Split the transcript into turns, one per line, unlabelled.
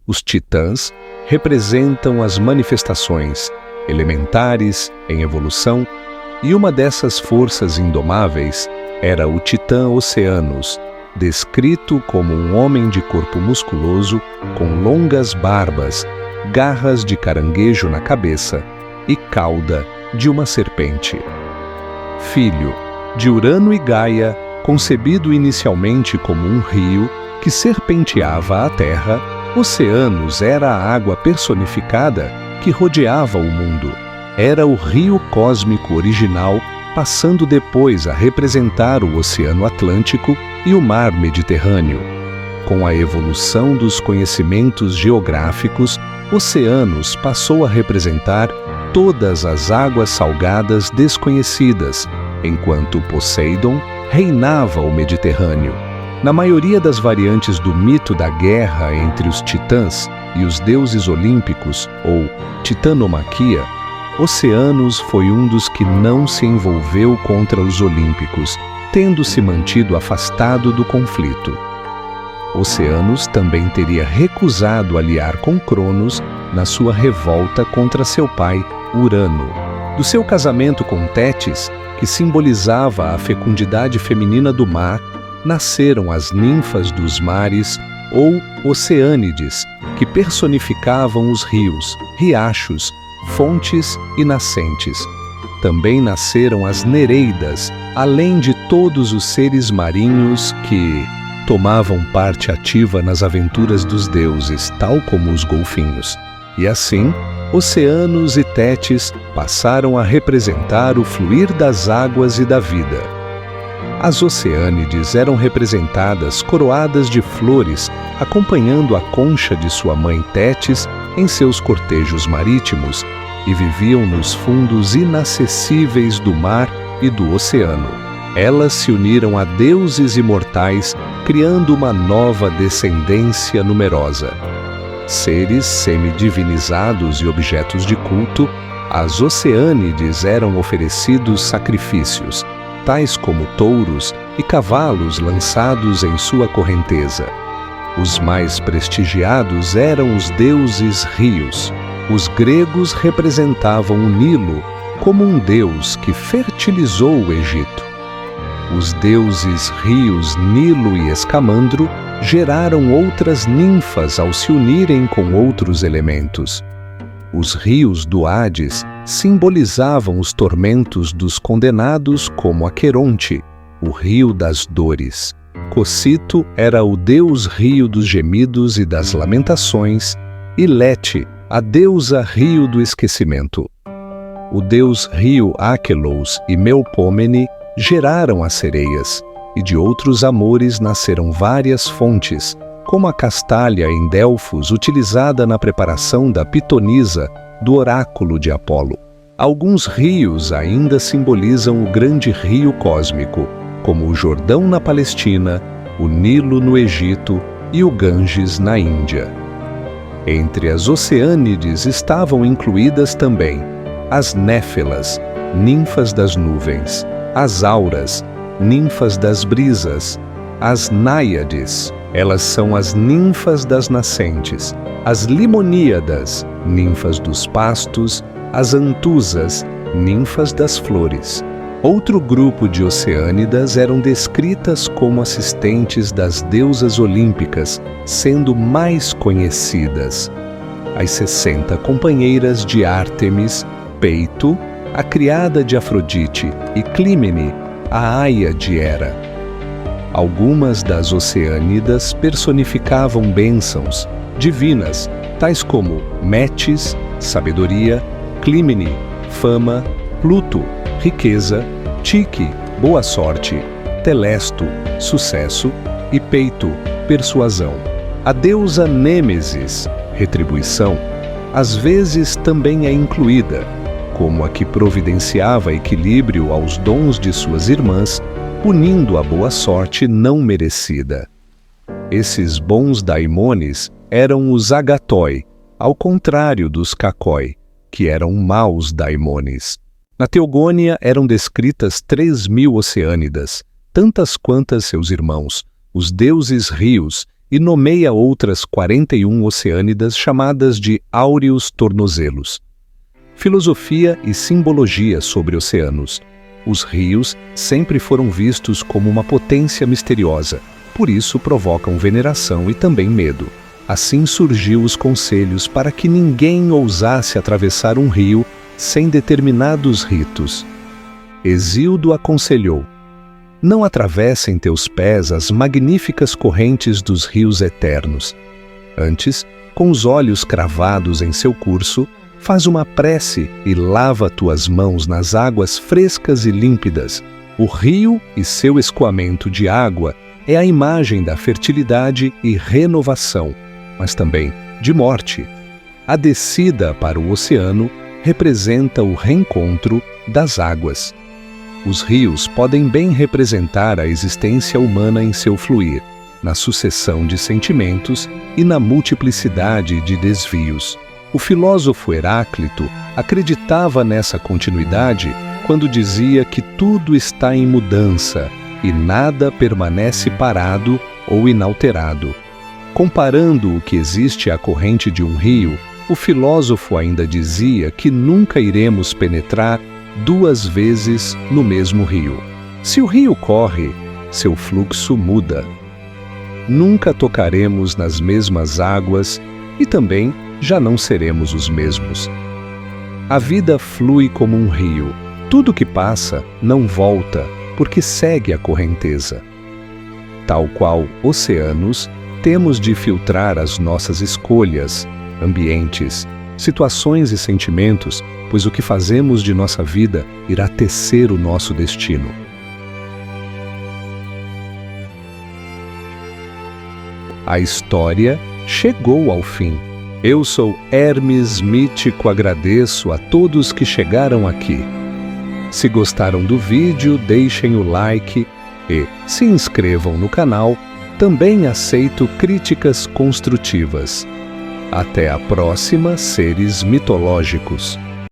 Os titãs representam as manifestações elementares em evolução, e uma dessas forças indomáveis era o titã Oceanos, descrito como um homem de corpo musculoso, com longas barbas, garras de caranguejo na cabeça e cauda de uma serpente. Filho de Urano e Gaia, concebido inicialmente como um rio que serpenteava a Terra, Oceanos era a água personificada que rodeava o mundo. Era o rio cósmico original, passando depois a representar o Oceano Atlântico e o Mar Mediterrâneo. Com a evolução dos conhecimentos geográficos, Oceanos passou a representar todas as águas salgadas desconhecidas, enquanto Poseidon reinava o Mediterrâneo. Na maioria das variantes do mito da guerra entre os titãs e os deuses olímpicos, ou titanomaquia, Oceanos foi um dos que não se envolveu contra os olímpicos, tendo se mantido afastado do conflito. Oceanos também teria recusado aliar com Cronos na sua revolta contra seu pai, Urano. Do seu casamento com Tétis, que simbolizava a fecundidade feminina do mar, nasceram as ninfas dos mares, ou Oceânides, que personificavam os rios, riachos, fontes e nascentes. Também nasceram as Nereidas, além de todos os seres marinhos que tomavam parte ativa nas aventuras dos deuses, tal como os golfinhos. E assim, Oceanos e Tétis passaram a representar o fluir das águas e da vida. As Oceânides eram representadas coroadas de flores, acompanhando a concha de sua mãe Tétis em seus cortejos marítimos, e viviam nos fundos inacessíveis do mar e do oceano. Elas se uniram a deuses imortais, criando uma nova descendência numerosa. Seres semidivinizados e objetos de culto, às Oceânides eram oferecidos sacrifícios, tais como touros e cavalos lançados em sua correnteza. Os mais prestigiados eram os deuses rios. Os gregos representavam o Nilo como um deus que fertilizou o Egito. Os deuses rios Nilo e Escamandro geraram outras ninfas ao se unirem com outros elementos. Os rios do Hades simbolizavam os tormentos dos condenados, como Aqueronte, o rio das dores. Cocito era o deus rio dos gemidos e das lamentações, e Lete, a deusa rio do esquecimento. O deus rio Aquelos e Melpômene geraram as sereias, e de outros amores nasceram várias fontes, como a castalha em Delfos utilizada na preparação da pitonisa do oráculo de Apolo. Alguns rios ainda simbolizam o grande rio cósmico, como o Jordão na Palestina, o Nilo no Egito e o Ganges na Índia. Entre as Oceânides estavam incluídas também as Néfelas, ninfas das nuvens, as Auras, ninfas das brisas, as Náiades, elas são as ninfas das nascentes, as Limoníadas, ninfas dos pastos, as Antusas, ninfas das flores. Outro grupo de Oceânidas eram descritas como assistentes das deusas olímpicas, sendo mais conhecidas as 60 companheiras de Ártemis, Peito, a criada de Afrodite, e Clímene, a aia de Hera. Algumas das Oceânidas personificavam bênçãos divinas, tais como Metis, sabedoria, Clímene, fama, Pluto, riqueza, Tique, boa sorte, Telesto, sucesso, e Peito, persuasão. A deusa Nêmesis, retribuição, às vezes também é incluída, como a que providenciava equilíbrio aos dons de suas irmãs, punindo a boa sorte não merecida. Esses bons daimones eram os Agatói, ao contrário dos Kakói, que eram maus daimones. Na Teogônia eram descritas 3.000 Oceânidas, tantas quantas seus irmãos, os deuses rios, e nomeia outras 41 oceânidas chamadas de áureos tornozelos. Filosofia e simbologia sobre oceanos. Os rios sempre foram vistos como uma potência misteriosa, por isso provocam veneração e também medo. Assim surgiu os conselhos para que ninguém ousasse atravessar um rio sem determinados ritos. Hesíodo aconselhou: não atravessem teus pés as magníficas correntes dos rios eternos. Antes, com os olhos cravados em seu curso, faz uma prece e lava tuas mãos nas águas frescas e límpidas. O rio e seu escoamento de água é a imagem da fertilidade e renovação, mas também de morte. A descida para o oceano representa o reencontro das águas. Os rios podem bem representar a existência humana em seu fluir, na sucessão de sentimentos e na multiplicidade de desvios. O filósofo Heráclito acreditava nessa continuidade quando dizia que tudo está em mudança e nada permanece parado ou inalterado. Comparando o que existe à corrente de um rio, o filósofo ainda dizia que nunca iremos penetrar 2 vezes no mesmo rio. Se o rio corre, seu fluxo muda. Nunca tocaremos nas mesmas águas e também já não seremos os mesmos. A vida flui como um rio. Tudo que passa não volta, porque segue a correnteza. Tal qual oceanos, temos de filtrar as nossas escolhas, ambientes, situações e sentimentos, pois o que fazemos de nossa vida irá tecer o nosso destino. A história chegou ao fim. Eu sou Hermes Mítico, agradeço a todos que chegaram aqui. Se gostaram do vídeo, deixem o like e se inscrevam no canal. Também aceito críticas construtivas. Até a próxima, seres mitológicos.